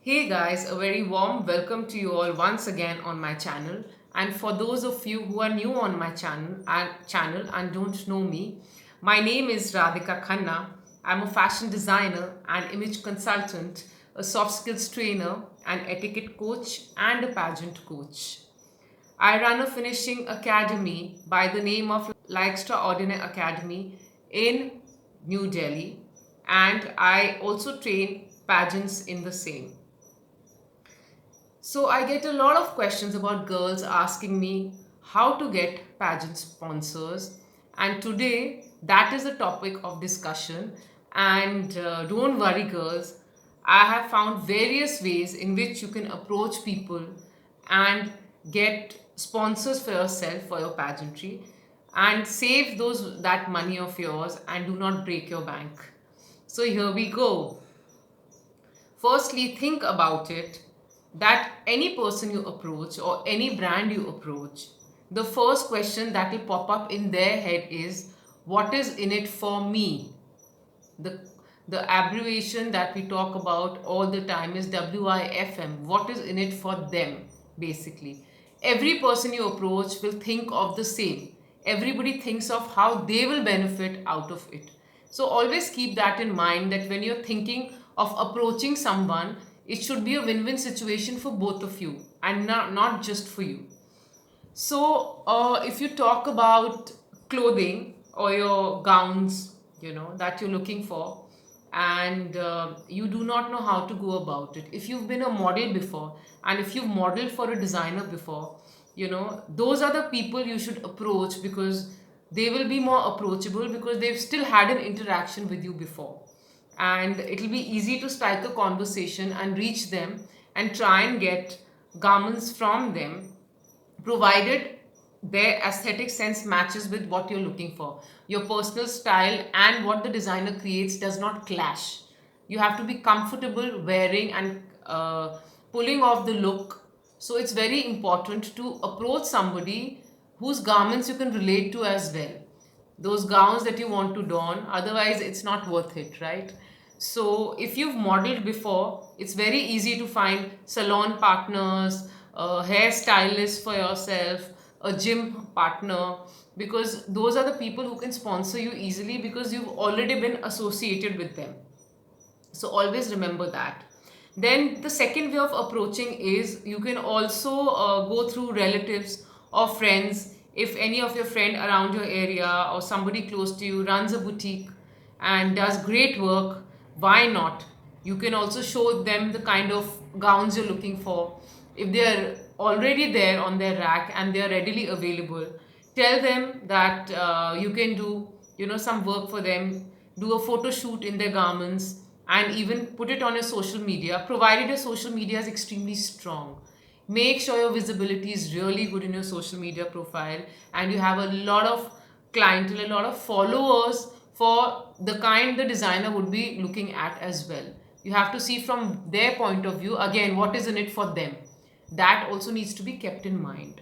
Hey guys, a very warm welcome to you all once again on my channel. And for those of you who are new on my channel and don't know me, my name is Rradhikakhanna. I'm a fashion designer and image consultant, a soft skills trainer, an etiquette coach, and a pageant coach. I run a finishing academy by the name of Like Extraordinary Academy in New Delhi, and I also train pageants in the same. So I get a lot of questions about girls asking me how to get pageant sponsors, and today that is the topic of discussion. And don't worry, girls, I have found various ways in which you can approach people and get sponsors for yourself for your pageantry and save those that money of yours and do not break your bank. So here we go. Firstly, think about it that any person you approach or any brand you approach, the first question that will pop up in their head is, what is in it for me? The the abbreviation that we talk about all the time is WIFM. What is in it for them, basically? Every person you approach will think of the same. Everybody thinks of how they will benefit out of it. So always keep that in mind that when you're thinking of approaching someone, it should be a win-win situation for both of you and not just for you. So, if you talk about clothing or your gowns, that you're looking for, and you do not know how to go about it. If you've been a model before, and if you've modeled for a designer before, those are the people you should approach because they will be more approachable because they've still had an interaction with you before. And it'll be easy to strike a conversation and reach them and try and get garments from them provided their aesthetic sense matches with what you're looking for. Your personal style and what the designer creates does not clash. You have to be comfortable wearing and pulling off the look. So it's very important to approach somebody whose garments you can relate to as well, those gowns that you want to don, otherwise it's not worth it, right? So if you've modeled before, it's very easy to find salon partners, a hairstylist for yourself, a gym partner, because those are the people who can sponsor you easily because you've already been associated with them. So always remember that. Then the second way of approaching is you can also go through relatives or friends. If any of your friend around your area or somebody close to you runs a boutique and does great work, why not? You can also show them the kind of gowns you're looking for. If they are already there on their rack and they are readily available, tell them that you can do some work for them, do a photo shoot in their garments, and even put it on your social media, provided your social media is extremely strong. Make sure your visibility is really good in your social media profile and you have a lot of clientele, a lot of followers for the kind the designer would be looking at as well. You have to see from their point of view, again, what is in it for them. That also needs to be kept in mind.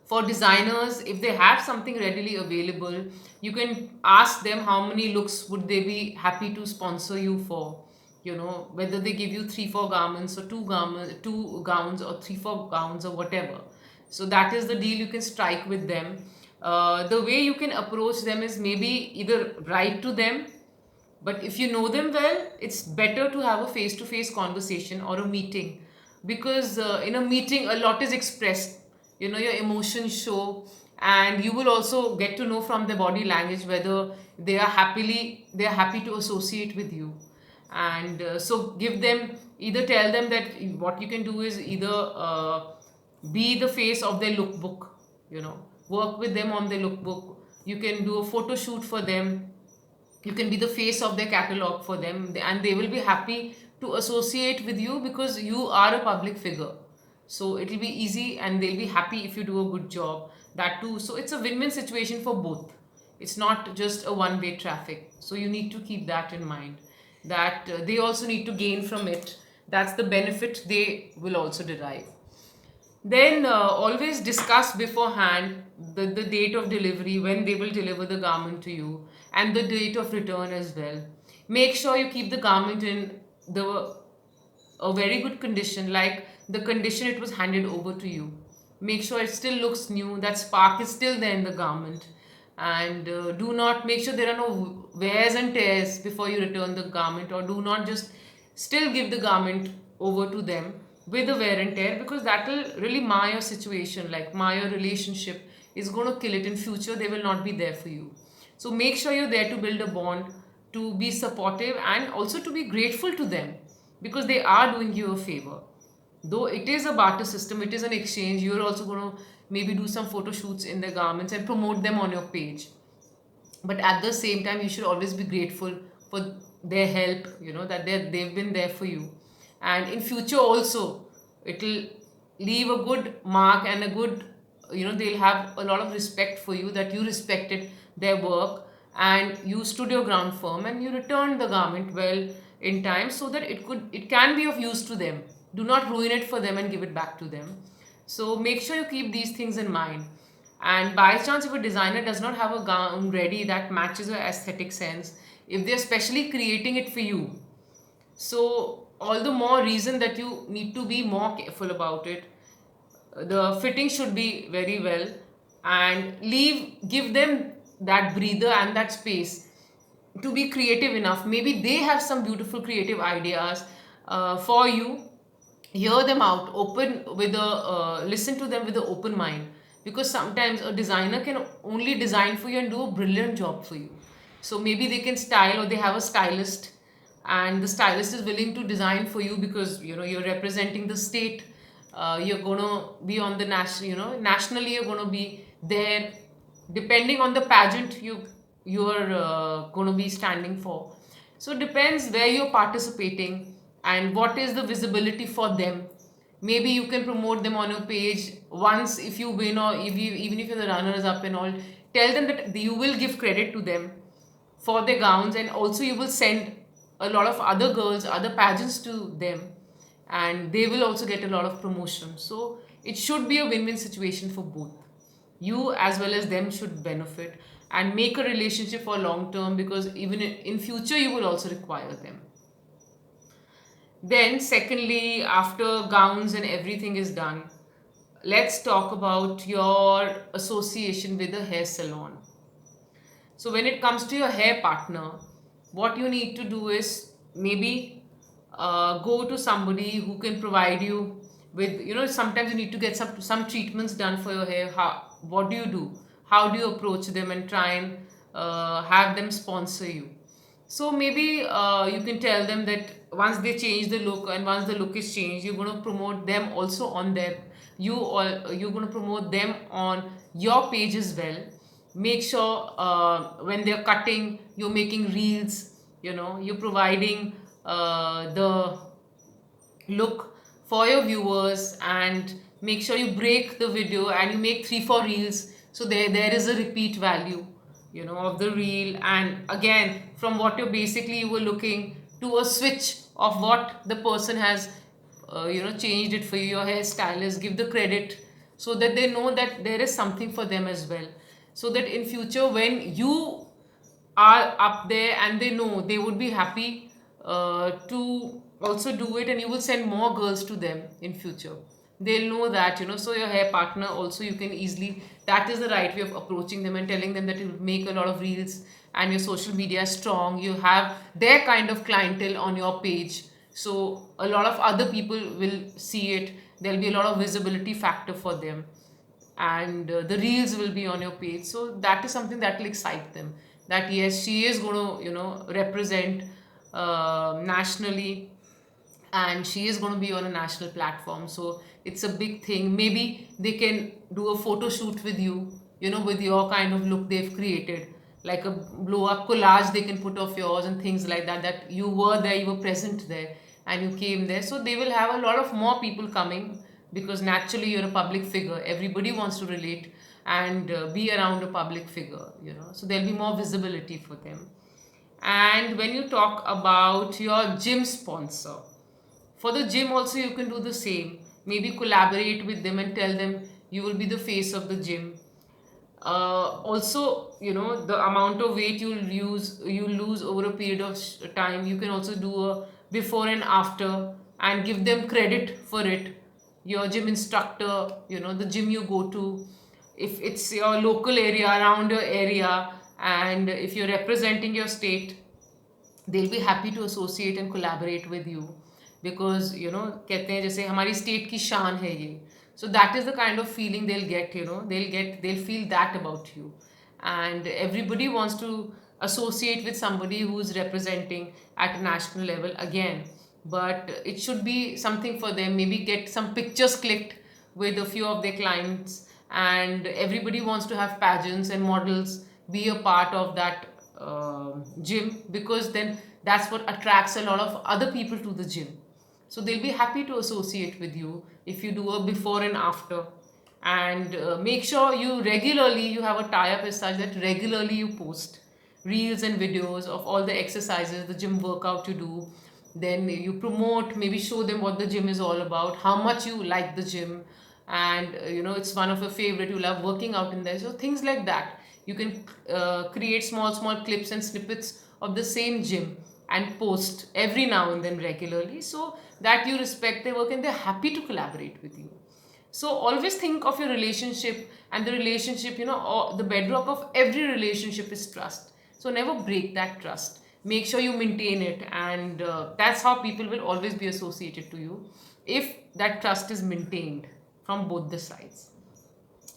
For designers, if they have something readily available, you can ask them how many looks would they be happy to sponsor you for. Whether they give you 3 4 garments or two gowns or 3 4 gowns or whatever. So that is the deal you can strike with them. The way you can approach them is maybe either write to them, but if you know them well, it's better to have a face to face conversation or a meeting, because in a meeting a lot is expressed. Your emotions show, and you will also get to know from their body language whether they are happy to associate with you. And so give them, either tell them that what you can do is either be the face of their lookbook, work with them on their lookbook. You can do a photo shoot for them, you can be the face of their catalog for them, and they will be happy to associate with you because you are a public figure. So it will be easy and they'll be happy if you do a good job, that too. So it's a win-win situation for both. It's not just a one-way traffic, so you need to keep that in mind, that they also need to gain from it. That's the benefit they will also derive. Then always discuss beforehand the date of delivery, when they will deliver the garment to you, and the date of return as well. Make sure you keep the garment in the a very good condition, like the condition it was handed over to you. Make sure it still looks new, that spark is still there in the garment. And do not, make sure there are no wears and tears before you return the garment, or do not just still give the garment over to them with the wear and tear, because that will really mar your situation, like mar your relationship, is going to kill it in future. They will not be there for you. So make sure you're there to build a bond, to be supportive, and also to be grateful to them, because they are doing you a favor. Though it is a barter system, it is an exchange, you're also going to maybe do some photo shoots in their garments and promote them on your page. But at the same time, you should always be grateful for their help, that they've been there for you. And in future also, it'll leave a good mark and a good, they'll have a lot of respect for you, that you respected their work and you stood your ground firm and you returned the garment well in time, so that it can be of use to them. Do not ruin it for them and give it back to them. So make sure you keep these things in mind. And by chance, if a designer does not have a gown ready that matches your aesthetic sense, if they're specially creating it for you, so all the more reason that you need to be more careful about it. The fitting should be very well, and give them that breather and that space to be creative enough. Maybe they have some beautiful creative ideas for you. Hear them out, open with a listen to them with an open mind, because sometimes a designer can only design for you and do a brilliant job for you. So maybe they can style, or they have a stylist, and the stylist is willing to design for you, because you're representing the state. You're going to be on the national, nationally you're going to be there, depending on the pageant you're going to be standing for. So it depends where you're participating and what is the visibility for them. Maybe you can promote them on your page once if you win, or if you, even if you're the runners up and all, tell them that you will give credit to them for their gowns, and also you will send a lot of other girls, other pageants to them, and they will also get a lot of promotion. So it should be a win-win situation for both. You as well as them should benefit, and make a relationship for long term, because even in future you will also require them. Then secondly, after gowns and everything is done, let's talk about your association with a hair salon. So when it comes to your hair partner, what you need to do is maybe go to somebody who can provide you with, sometimes you need to get some treatments done for your hair. What do you do? How do you approach them and try and have them sponsor you? So maybe you can tell them that once they change the look, and once the look is changed, you're going to promote them also on their, you're going to promote them on your page as well. Make sure when they're cutting, you're making reels, you're providing the look for your viewers, and make sure you break the video and you make 3 4 reels, so there is a repeat value, of the reel. And again, from what you were looking to a switch of what the person has changed it for you, your hairstylist, give the credit, so that they know that there is something for them as well, so that in future when you are up there, and they know, they would be happy to also do it, and you will send more girls to them in future. They'll know that, so your hair partner also, you can easily, that is the right way of approaching them and telling them that you make a lot of reels and your social media is strong, you have their kind of clientele on your page, so a lot of other people will see it, there'll be a lot of visibility factor for them, and the reels will be on your page. So that is something that will excite them, that yes, she is going to represent nationally, and she is going to be on a national platform, so it's a big thing. Maybe they can do a photo shoot with you, with your kind of look they've created, like a blow up collage they can put of yours and things like that, that you were there, you were present there, and you came there. So they will have a lot of more people coming, because naturally you're a public figure, everybody wants to relate and be around a public figure, so there'll be more visibility for them. And when you talk about your gym sponsor, for the gym also you can do the same. Maybe collaborate with them and tell them you will be the face of the gym. Also, the amount of weight you lose over a period of time, you can also do a before and after, and give them credit for it. Your gym instructor, the gym you go to, if it's your local area, around your area, and if you're representing your state, they'll be happy to associate and collaborate with you, because कहते हैं जैसे हमारी state की शान है ये. So that is the kind of feeling they'll get. They'll feel that about you. And everybody wants to associate with somebody who's representing at a national level again, but it should be something for them. Maybe get some pictures clicked with a few of their clients, and everybody wants to have pageants and models be a part of that gym, because then that's what attracts a lot of other people to the gym. So they'll be happy to associate with you if you do a before and after. And make sure you have a tie-up as such that regularly you post reels and videos of all the exercises, the gym workout you do. Then you promote, maybe show them what the gym is all about, how much you like the gym, and it's one of your favorite, you love working out in there. So things like that, you can create small clips and snippets of the same gym and post every now and then regularly, so that you respect their work and they're happy to collaborate with you. So always think of your relationship, and the relationship, the bedrock of every relationship is trust. So never break that trust. Make sure you maintain it, and that's how people will always be associated to you, if that trust is maintained from both the sides.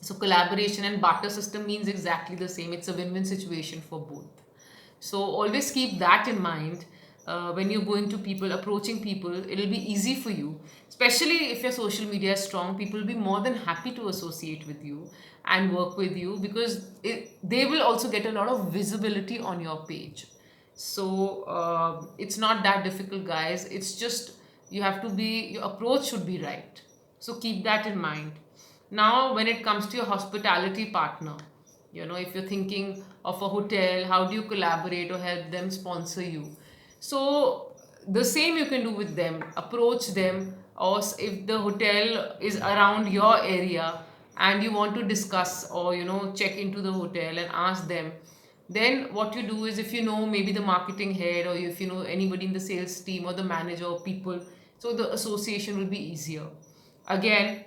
So collaboration and barter system means exactly the same. It's a win-win situation for both. So always keep that in mind when you're going to people, approaching people. It'll be easy for you, especially if your social media is strong. People will be more than happy to associate with you and work with you, because they will also get a lot of visibility on your page. So it's not that difficult, guys. It's just your approach should be right. So keep that in mind. Now, when it comes to your hospitality partner, if you're thinking of a hotel, how do you collaborate or help them sponsor you? So the same you can do with them. Approach them, or if the hotel is around your area and you want to discuss, or check into the hotel and ask them, then what you do is, if you know maybe the marketing head, or if you know anybody in the sales team or the manager or people, so the association will be easier. Again,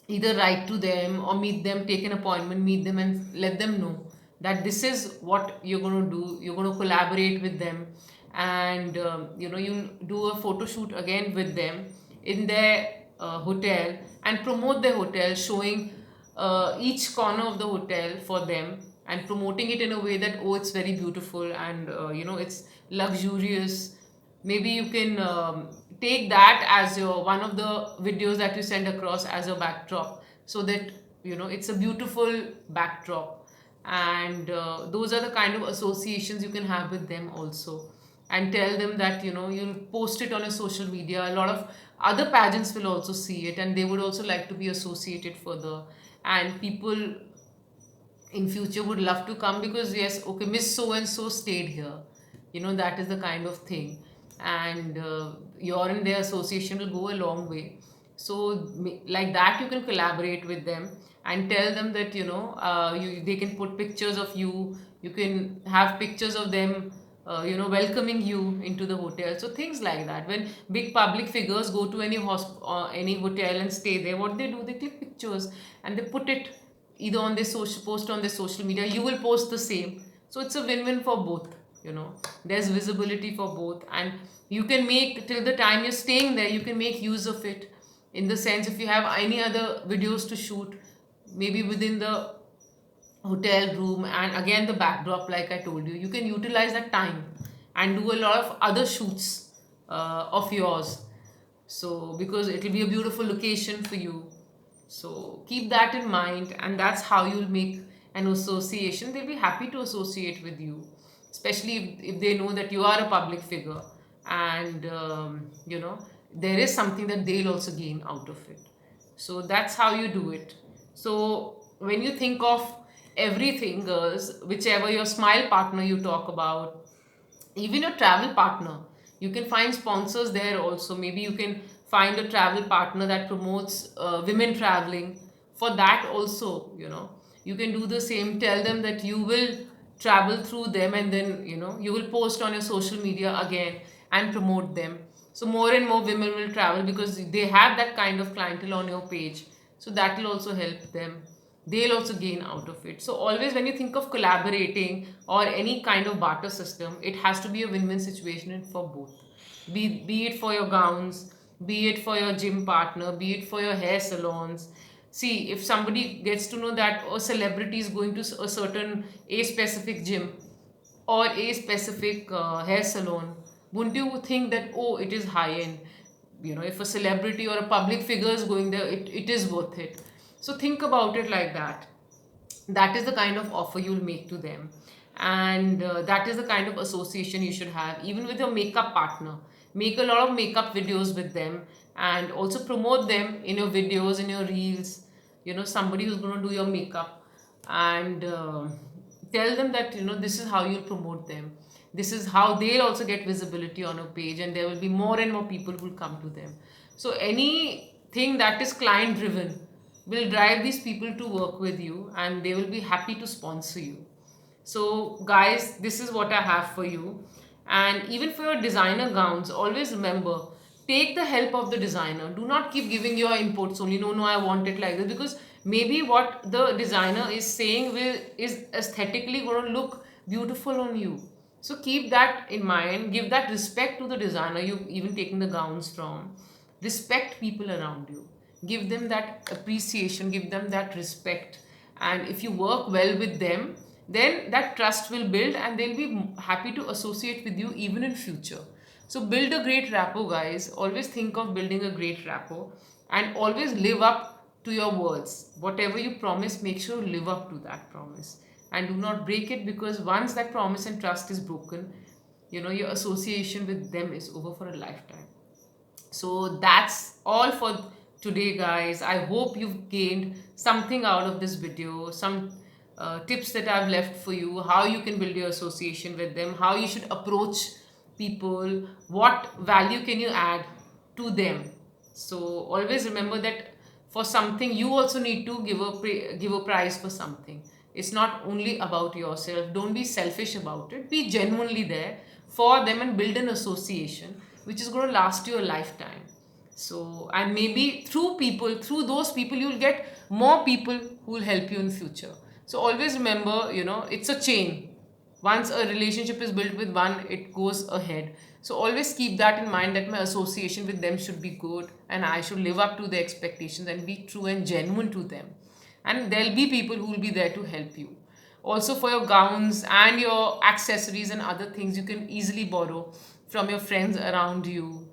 either write to them or meet them, take an appointment, meet them, and let them know that this is what you're going to do. You're going to collaborate with them, and you do a photo shoot again with them in their hotel, and promote their hotel, showing each corner of the hotel for them, and promoting it in a way that, oh, it's very beautiful, and it's luxurious. Maybe you can take that as your one of the videos that you send across as a backdrop, so that it's a beautiful backdrop. And those are the kind of associations you can have with them also. And tell them that you'll post it on your social media. A lot of other pageants will also see it, and they would also like to be associated further. And people in future would love to come, because yes, okay, Miss so and so stayed here. That is the kind of thing. And your and their association will go a long way. So like that, you can collaborate with them and tell them that they can put pictures of you. You can have pictures of them welcoming you into the hotel. So things like that. When big public figures go to any hotel and stay there, what they do, they click pictures and they put it either on their social, post on their social media. You will post the same. So it's a win-win for both. There's visibility for both, and you can make, till the time you're staying there, you can make use of it. In the sense, if you have any other videos to shoot, maybe within the hotel room, and again the backdrop, like I told you, you can utilize that time and do a lot of other shoots of yours. So because it will be a beautiful location for you. So keep that in mind, and that's how you'll make an association. They'll be happy to associate with you, especially if they know that you are a public figure, and there is something that they'll also gain out of it. So that's how you do it. So when you think of everything, girls, whichever your smile partner you talk about, even your travel partner, you can find sponsors there also. Maybe you can find a travel partner that promotes women traveling. For that also, you can do the same. Tell them that you will travel through them, and then you will post on your social media again and promote them. So more and more women will travel because they have that kind of clientele on your page. So that will also help them. They'll also gain out of it. So always when you think of collaborating or any kind of barter system, it has to be a win-win situation for both. Be it for your gowns, be it for your gym partner, be it for your hair salons. See, if somebody gets to know that a celebrity is going to a certain a specific gym or a specific hair salon, wouldn't you think that, oh, it is high end? If a celebrity or a public figure is going there, it is worth it. So think about it like that. That is the kind of offer you'll make to them. And that is the kind of association you should have, even with your makeup partner. Make a lot of makeup videos with them, and also promote them in your videos, in your reels. Somebody who's going to do your makeup, and tell them that this is how you'll promote them. This is how they'll also get visibility on a page, and there will be more and more people who will come to them. So anything that is client driven will drive these people to work with you, and they will be happy to sponsor you. So, guys, this is what I have for you. And even for your designer gowns, always remember, take the help of the designer. Do not keep giving your inputs only. No, no, I want it like this, because maybe what the designer is saying is aesthetically going to look beautiful on you. So keep that in mind. Give that respect to the designer you've even taken the gowns from. Respect people around you. Give them that appreciation. Give them that respect. And if you work well with them, then that trust will build, and they'll be happy to associate with you even in future. So build a great rapport, guys. Always think of building a great rapport, and always live up to your words. Whatever you promise, make sure you live up to that promise, and do not break it, because once that promise and trust is broken, your association with them is over for a lifetime. So that's all for today, guys. I hope you've gained something out of this video, some tips that I've left for you, how you can build your association with them, how you should approach people, what value can you add to them. So always remember that for something, you also need to give a price for something. It's not only about yourself. Don't be selfish about it. Be genuinely there for them and build an association which is going to last you a lifetime. So, and maybe through those people, you'll get more people who will help you in future. So always remember, it's a chain. Once a relationship is built with one, it goes ahead. So always keep that in mind, that my association with them should be good, and I should live up to their expectations and be true and genuine to them. And there'll be people who will be there to help you. Also, for your gowns and your accessories and other things, you can easily borrow from your friends around you,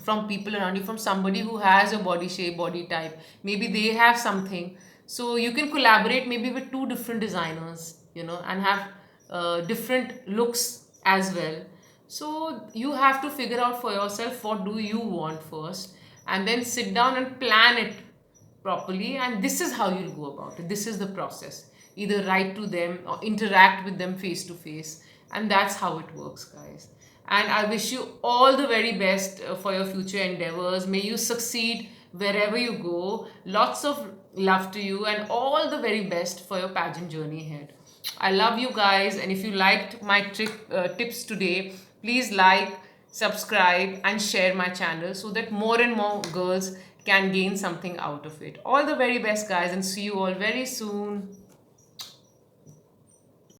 from people around you, from somebody who has a body shape, body type. Maybe they have something. So you can collaborate maybe with two different designers, and have different looks as well. So you have to figure out for yourself, what do you want first, and then sit down and plan it properly. And this is how you'll go about it. This is the process. Either write to them or interact with them face to face. And that's how it works, guys. And I wish you all the very best for your future endeavors. May you succeed wherever you go. Lots of love to you, and all the very best for your pageant journey ahead. I love you guys. And if you liked my tips today, please like, subscribe, and share my channel, so that more and more girls can gain something out of it. All the very best, guys, and see you all very soon.